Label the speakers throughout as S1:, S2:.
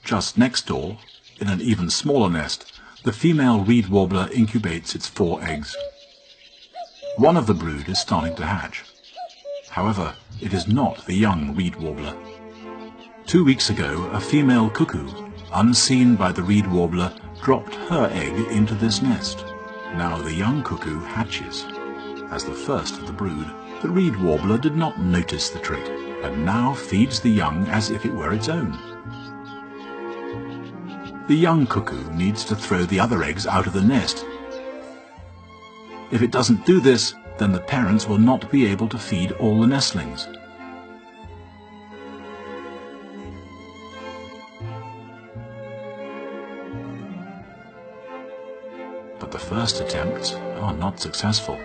S1: Just next door, in an even smaller nest, the female reed warbler incubates its 4 eggs. One of the brood is starting to hatch. However, it is not the young reed warbler. 2 weeks ago, a female cuckoo, unseen by the reed warbler, dropped her egg into this nest. Now the young cuckoo hatches. As the first of the brood, the reed warbler did not notice the trick, and now feeds the young as if it were its own. The young cuckoo needs to throw the other eggs out of the nest. If it doesn't do this, then the parents will not be able to feed all the nestlings. But the first attempts are not successful.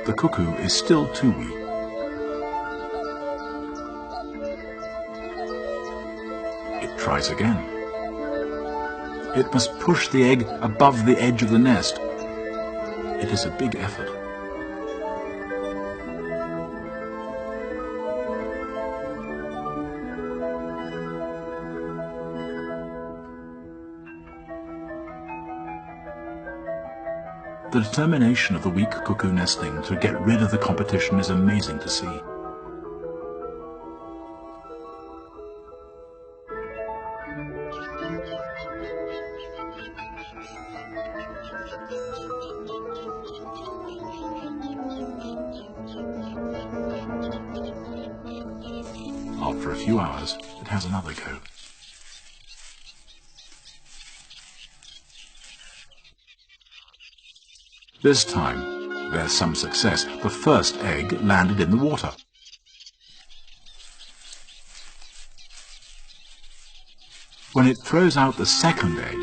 S1: The cuckoo is still too weak. It tries again. It must push the egg above the edge of the nest. It is a big effort. The determination of the weak cuckoo nestling to get rid of the competition is amazing to see. After a few hours, it has another go. This time, there's some success. The first egg landed in the water. When it throws out the second egg,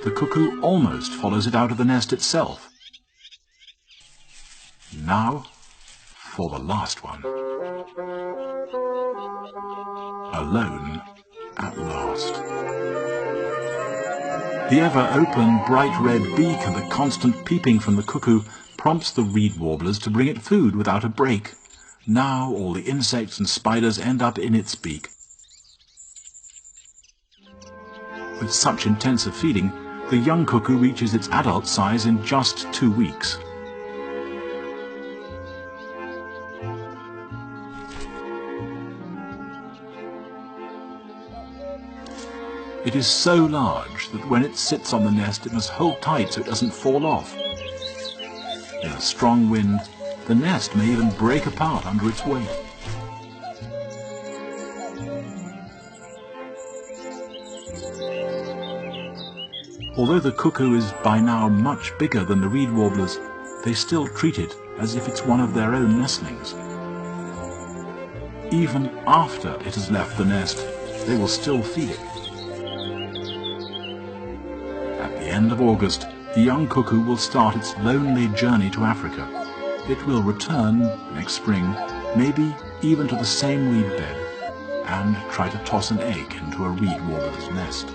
S1: the cuckoo almost follows it out of the nest itself. Now, for the last one. Alone at last. The ever-open, bright red beak and the constant peeping from the cuckoo prompts the reed warblers to bring it food without a break. Now all the insects and spiders end up in its beak. With such intensive feeding, the young cuckoo reaches its adult size in just 2 weeks. It is so large that when it sits on the nest it must hold tight so it doesn't fall off. In a strong wind, the nest may even break apart under its weight. Although the cuckoo is by now much bigger than the reed warblers, they still treat it as if it's one of their own nestlings. Even after it has left the nest, they will still feed it. At the end of August, the young cuckoo will start its lonely journey to Africa. It will return next spring, maybe even to the same reed bed, and try to toss an egg into a reed warbler's nest.